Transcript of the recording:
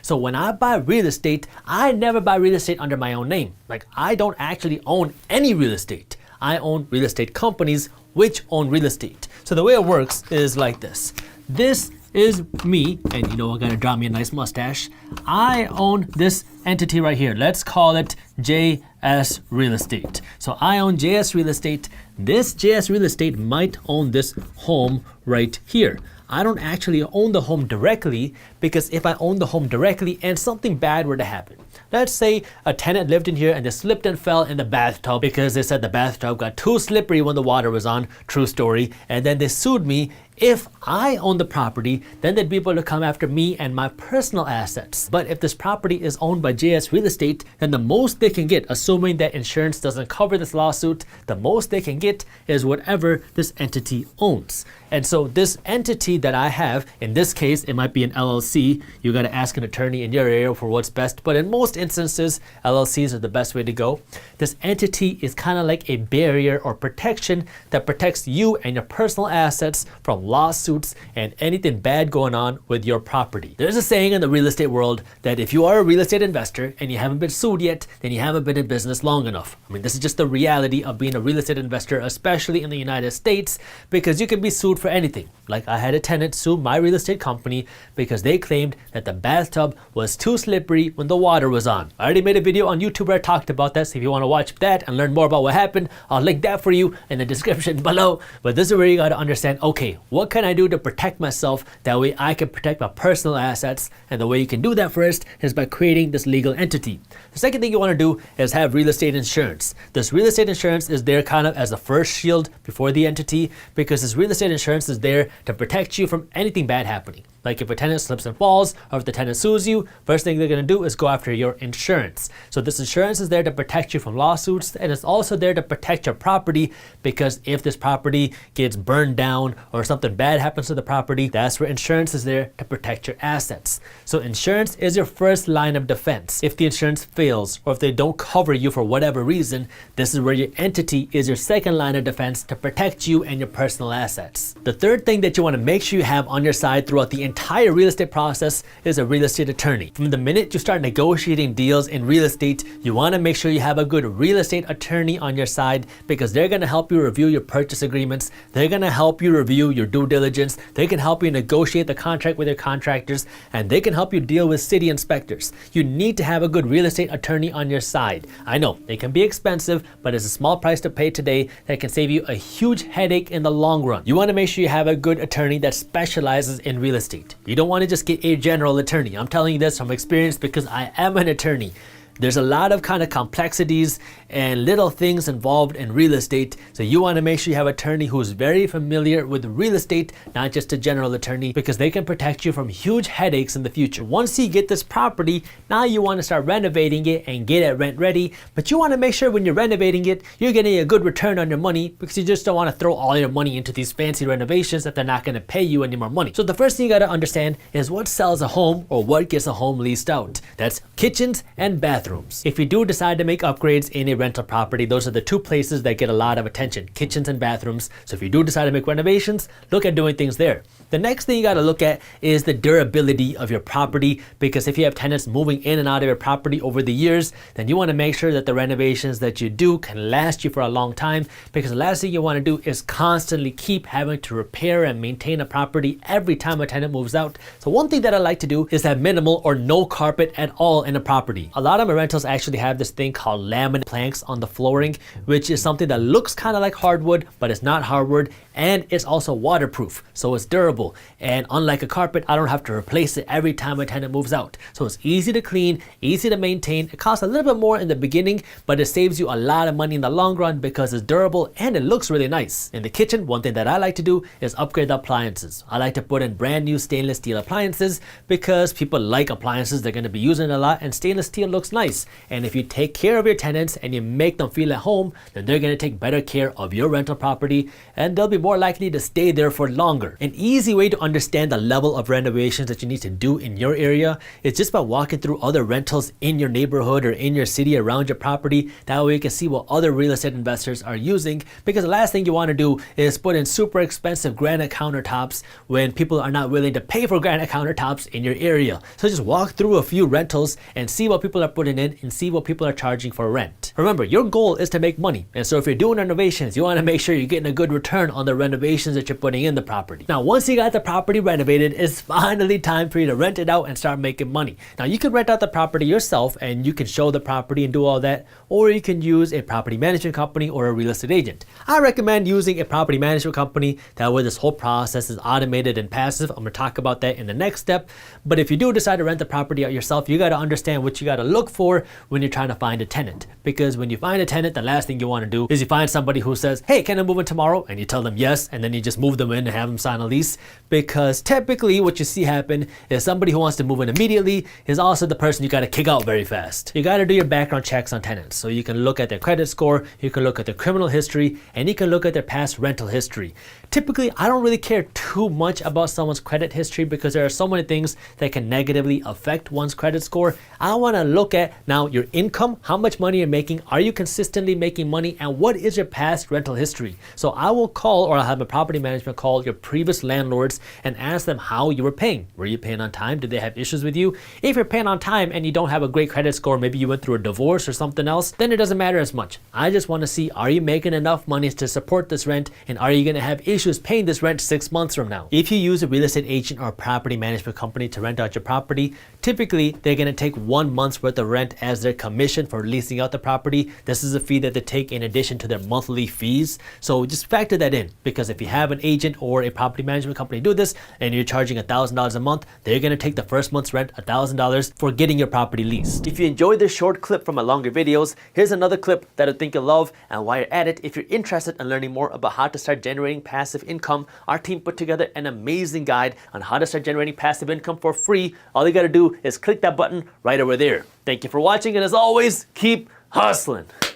So when I buy real estate, I never buy real estate under my own name. Like, I don't actually own any real estate. I own real estate companies which own real estate. So the way it works is like this. This is me, and you know I gotta draw me a nice mustache. I own this entity right here. Let's call it JS Real Estate. So I own JS Real Estate. This JS Real Estate might own this home right here. I don't actually own the home directly, because if I own the home directly and something bad were to happen, let's say a tenant lived in here and they slipped and fell in the bathtub because they said the bathtub got too slippery when the water was on, true story, and then they sued me. If I own the property, then they'd be able to come after me and my personal assets. But if this property is owned by JS Real Estate, then the most they can get, assuming that insurance doesn't cover this lawsuit, the most they can get is whatever this entity owns. And so this entity that I have, in this case, it might be an LLC. You got to ask an attorney in your area for what's best. But in most instances, LLCs are the best way to go. This entity is kind of like a barrier or protection that protects you and your personal assets from lawsuits and anything bad going on with your property. There's a saying in the real estate world that if you are a real estate investor and you haven't been sued yet, then you haven't been in business long enough. I mean, this is just the reality of being a real estate investor, especially in the United States, because you can be sued for anything. Like, I had a tenant sue my real estate company because they claimed that the bathtub was too slippery when the water was on. I already made a video on YouTube where I talked about that, so if you want to watch that and learn more about what happened, I'll link that for you in the description below. But this is where you got to understand, okay, what can I do to protect myself? That way I can protect my personal assets. And the way you can do that first is by creating this legal entity. The second thing you want to do is have real estate insurance. This real estate insurance is there kind of as the first shield before the entity, because this real estate insurance is there to protect you from anything bad happening. Like if a tenant slips and falls, or if the tenant sues you, first thing they're going to do is go after your insurance. So this insurance is there to protect you from lawsuits, and it's also there to protect your property, because if this property gets burned down or something bad happens to the property, that's where insurance is there to protect your assets. So insurance is your first line of defense. If the insurance fails, or if they don't cover you for whatever reason, this is where your entity is your second line of defense to protect you and your personal assets. The third thing that you want to make sure you have on your side throughout the entire real estate process is a real estate attorney. From the minute you start negotiating deals in real estate, you want to make sure you have a good real estate attorney on your side, because they're going to help you review your purchase agreements. They're going to help you review your due diligence. They can help you negotiate the contract with your contractors, and they can help you deal with city inspectors. You need to have a good real estate attorney on your side. I know it can be expensive, but it's a small price to pay today that can save you a huge headache in the long run. You want to make sure you have a good attorney that specializes in real estate. You don't want to just get a general attorney. I'm telling you this from experience because I am an attorney. There's a lot of kind of complexities and little things involved in real estate. So you want to make sure you have an attorney who's very familiar with real estate, not just a general attorney, because they can protect you from huge headaches in the future. Once you get this property, now you want to start renovating it and get it rent ready. But you want to make sure when you're renovating it, you're getting a good return on your money, because you just don't want to throw all your money into these fancy renovations that they're not going to pay you any more money. So the first thing you got to understand is what sells a home, or what gets a home leased out. That's kitchens and bathrooms. If you do decide to make upgrades in a rental property, those are the two places that get a lot of attention, kitchens and bathrooms. So if you do decide to make renovations, look at doing things there. The next thing you got to look at is the durability of your property, because if you have tenants moving in and out of your property over the years, then you want to make sure that the renovations that you do can last you for a long time, because the last thing you want to do is constantly keep having to repair and maintain a property every time a tenant moves out. So one thing that I like to do is have minimal or no carpet at all in a property. A lot of my rentals actually have this thing called laminate planks on the flooring, which is something that looks kind of like hardwood, but it's not hardwood, and it's also waterproof, so it's durable. And unlike a carpet, I don't have to replace it every time a tenant moves out. So it's easy to clean, easy to maintain. It costs a little bit more in the beginning, but it saves you a lot of money in the long run because it's durable and it looks really nice. In the kitchen, one thing that I like to do is upgrade the appliances. I like to put in brand new stainless steel appliances because people like appliances they're going to be using a lot, and stainless steel looks nice. nice. And if you take care of your tenants and you make them feel at home, then they're going to take better care of your rental property and they'll be more likely to stay there for longer. An easy way to understand the level of renovations that you need to do in your area is just by walking through other rentals in your neighborhood or in your city around your property. That way you can see what other real estate investors are using, because the last thing you want to do is put in super expensive granite countertops when people are not willing to pay for granite countertops in your area. So just walk through a few rentals and see what people are putting in and see what people are charging for rent. Remember, your goal is to make money. And so if you're doing renovations, you want to make sure you're getting a good return on the renovations that you're putting in the property. Now, once you got the property renovated, it's finally time for you to rent it out and start making money. Now, you can rent out the property yourself and you can show the property and do all that, or you can use a property management company or a real estate agent. I recommend using a property management company. That way this whole process is automated and passive. I'm going to talk about that in the next step. But if you do decide to rent the property out yourself, you got to understand what you got to look for when you're trying to find a tenant. Because when you find a tenant, the last thing you want to do is you find somebody who says, hey, can I move in tomorrow? And you tell them yes, and then you just move them in and have them sign a lease. Because typically what you see happen is somebody who wants to move in immediately is also the person you got to kick out very fast. You got to do your background checks on tenants. So you can look at their credit score, you can look at their criminal history, and you can look at their past rental history. Typically, I don't really care too much about someone's credit history because there are so many things that can negatively affect one's credit score. I want to look at now your income, how much money you're making, are you consistently making money, and what is your past rental history. So I will call, or I'll have a property management call your previous landlords and ask them how you were paying. Were you paying on time? Did they have issues with you? If you're paying on time and you don't have a great credit score, maybe you went through a divorce or something else, then it doesn't matter as much. I just want to see, are you making enough money to support this rent, and are you going to have issues paying this rent 6 months from now? If you use a real estate agent or a property management company to rent out your property, typically they're going to take 1 month's worth of rent as their commission for leasing out the property. This is a fee that they take in addition to their monthly fees. So just factor that in, because if you have an agent or a property management company do this and you're charging $1,000 a month, they're going to take the first month's rent, $1,000, for getting your property leased. If you enjoyed this short clip from my longer videos, here's another clip that I think you'll love. And while you're at it, if you're interested in learning more about how to start generating passive income, our team put together an amazing guide on how to start generating passive income for free. All you got to do is click that button right over there. Thank you for watching, and as always, keep hustling.